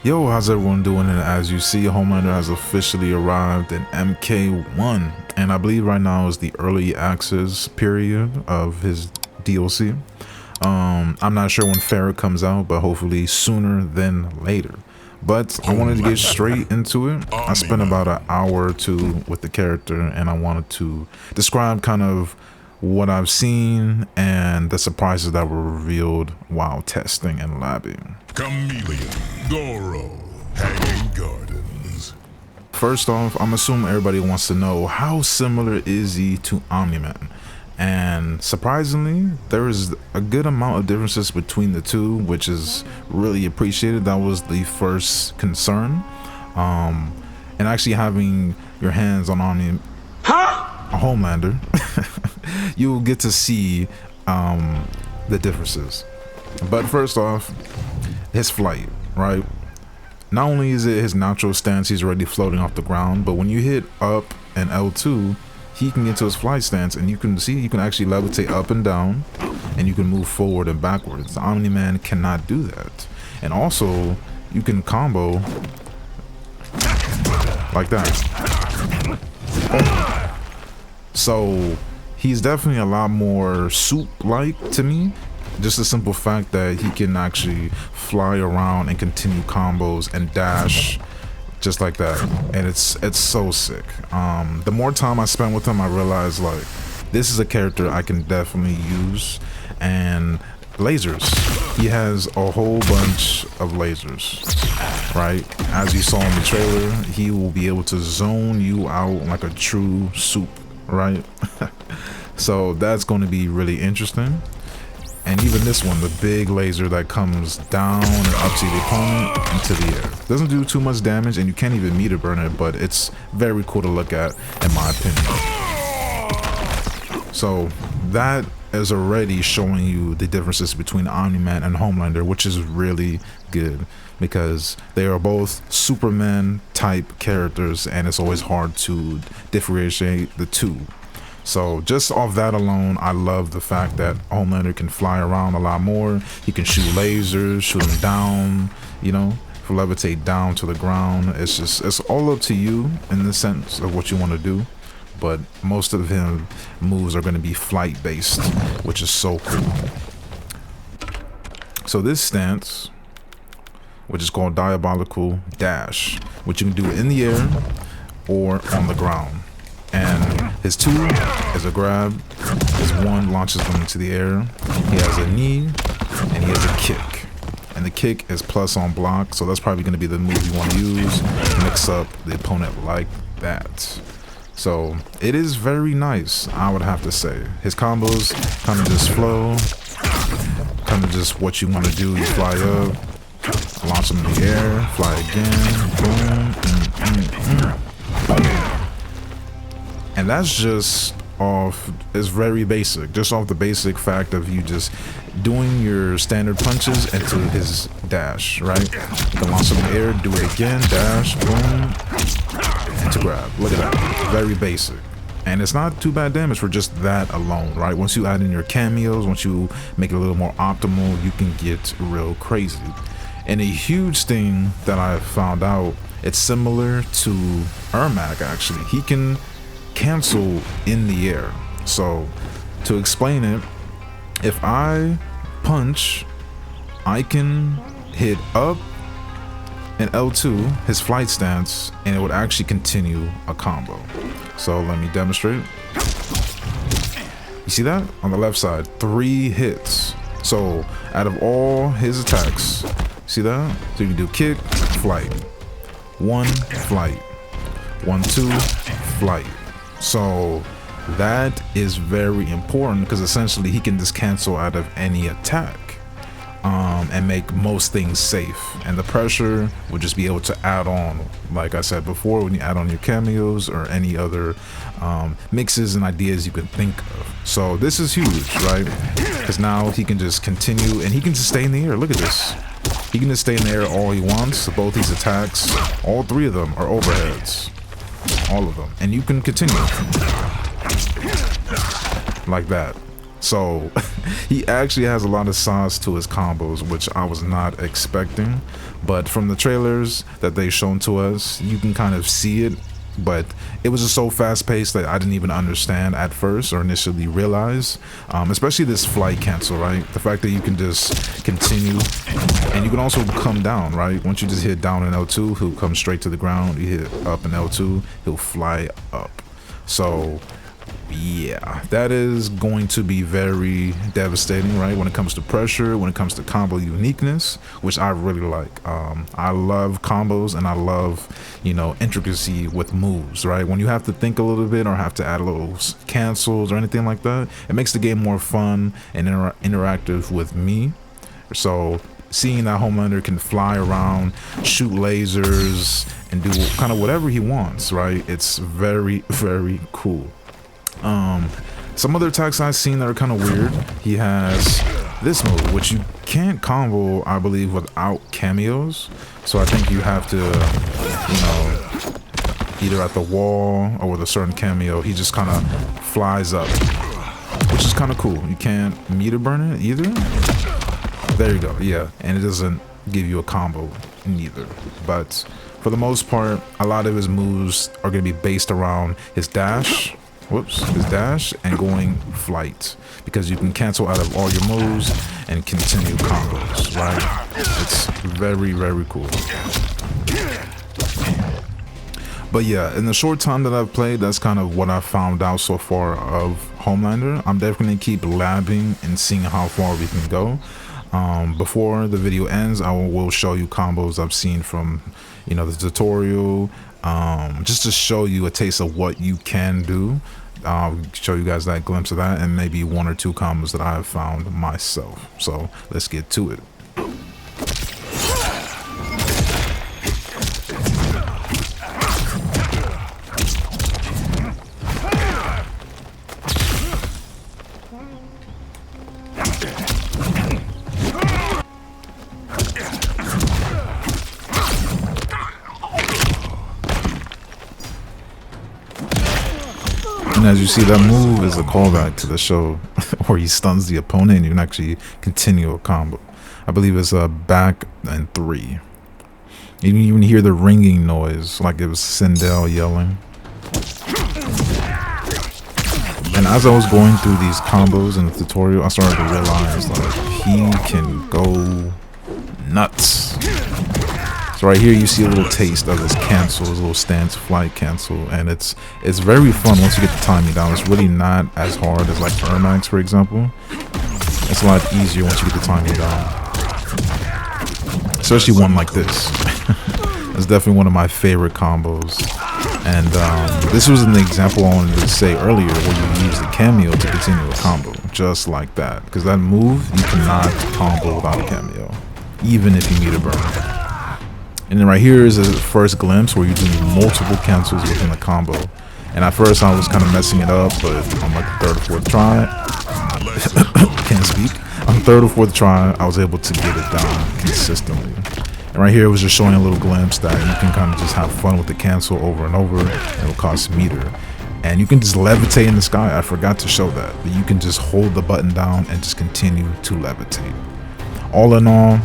Yo, how's everyone doing? And as you see, Homelander has officially arrived in MK1, and I believe right now is the early access period of his DLC. I'm not sure when Farrah comes out, but hopefully sooner than later. But I wanted to get straight into it. I spent about an hour or two with the character, and I wanted to describe kind of what I've seen and the surprises that were revealed while testing and labbing. Chameleon, Goro, Hanging Gardens. First off, I'm assuming everybody wants to know how similar is he to Omni-Man? And surprisingly, there is a good amount of differences between the two, which is really appreciated. That was the first concern. And actually having your hands on a Homelander, you'll get to see the differences. But first off, his flight, right? Not only is it his natural stance, he's already floating off the ground, but when you hit up and L2, he can get to his flight stance, and you can see you can actually levitate up and down, and you can move forward and backwards. The Omni-Man cannot do that. And also, you can combo like that. So he's definitely a lot more soup-like to me. Just the simple fact that he can actually fly around and continue combos and dash just like that, and it's so sick. The more time I spent with him, I realized like this is a character I can definitely use. And lasers, he has a whole bunch of lasers, right? As you saw in the trailer, he will be able to zone you out like a true soup, right? So that's going to be really interesting. And even this one, the big laser that comes down and up to the opponent into the air. Doesn't do too much damage, and you can't even meter burn it, but it's very cool to look at, in my opinion. So that is already showing you the differences between Omni-Man and Homelander, which is really good because they are both Superman type characters, and it's always hard to differentiate the two. So just off that alone, I love the fact that Homelander can fly around a lot more. He can shoot lasers, shoot them down, you know, levitate down to the ground. It's all up to you in the sense of what you want to do. But most of his moves are going to be flight based, which is so cool. So this stance, which is called Diabolical Dash, which you can do in the air or on the ground. And his two is a grab, his one launches them into the air, he has a knee, and he has a kick. And the kick is plus on block, so that's probably going to be the move you want to use, mix up the opponent like that. So it is very nice, I would have to say. His combos kind of just flow, kind of just what you want to do. You fly up, launch them in the air, fly again, boom, And that's just off, it's very basic, just off the basic fact of you just doing your standard punches into his dash, right? You can launch him in the air, do it again, dash, boom, and to grab. Look at that, very basic. And it's not too bad damage for just that alone, right? Once you add in your cameos, once you make it a little more optimal, you can get real crazy. And a huge thing that I found out, it's similar to Ermac actually. He can cancel in the air. So to explain it, if I punch, I can hit up and L2 his flight stance, and it would actually continue a combo. So let me demonstrate. You see that on the left side, 3 hits. So out of all his attacks, see that? So you can do kick, flight, 1 flight, 1 2 flight. So that is very important because essentially he can just cancel out of any attack and make most things safe, and the pressure will just be able to add on, like I said before, when you add on your cameos or any other mixes and ideas you can think of. So this is huge, right? Because now he can just continue and he can just stay in the air. Look at this, he can just stay in the air all he wants. Both these attacks, all 3 of them are overheads, all of them, and you can continue like that. So he actually has a lot of sauce to his combos, which I was not expecting. But from the trailers that they shown to us, you can kind of see it. But it was just so fast paced that I didn't even understand at first or initially realize, especially this flight cancel, right? The fact that you can just continue, and you can also come down, right? Once you just hit down in L2, he'll come straight to the ground. You hit up in L2, he'll fly up. So yeah, that is going to be very devastating, right? When it comes to pressure, when it comes to combo uniqueness, which I really like. I love combos, and I love, you know, intricacy with moves, right? When you have to think a little bit or have to add a little cancels or anything like that, it makes the game more fun and interactive with me. So seeing that Homelander can fly around, shoot lasers, and do kind of whatever he wants, right? It's very, very cool. Some other attacks I've seen that are kind of weird. He has this move, which you can't combo, I believe, without cameos. So I think you have to, you know, either at the wall or with a certain cameo, he just kind of flies up, which is kind of cool. You can't meter burn it either. There you go. Yeah, and it doesn't give you a combo neither. But for the most part, a lot of his moves are going to be based around his dash. His dash and going flight, because you can cancel out of all your moves and continue combos, right? It's very, very cool. But yeah, in the short time that I've played, that's kind of what I found out so far of Homelander. I'm definitely keep labbing and seeing how far we can go. Before the video ends, I will show you combos I've seen from, you know, the tutorial, just to show you a taste of what you can do. Show you guys that glimpse of that, and maybe one or two combos that I have found myself. So let's get to it. And as you see, that move is a callback to the show where he stuns the opponent and you can actually continue a combo. I believe it's back in 3. You can even hear the ringing noise, like it was Sindel yelling. And as I was going through these combos in the tutorial, I started to realize, like, he can go nuts. So right here you see a little taste of his cancel, his little stance flight cancel, and it's very fun once you get the timing down. It's really not as hard as like Ermax, for example. It's a lot easier once you get the timing down, especially one like this. It's definitely one of my favorite combos. And this was an example I wanted to say earlier, where you use the cameo to continue a combo, just like that. Because that move, you cannot combo without a cameo, even if you meter burn. And then right here is a first glimpse where you're doing multiple cancels within a combo. And at first I was kind of messing it up, but on like the 3rd or 4th try, can't speak. On the 3rd or 4th try, I was able to get it down consistently. And right here it was just showing a little glimpse that you can kind of just have fun with the cancel over and over, and it'll cost meter. And you can just levitate in the sky. I forgot to show that, but you can just hold the button down and just continue to levitate. All in all,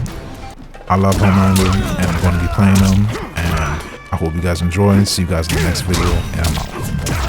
I love Homelander, and I'm going to be playing him, and I hope you guys enjoy. See you guys in the next video, and I'm out.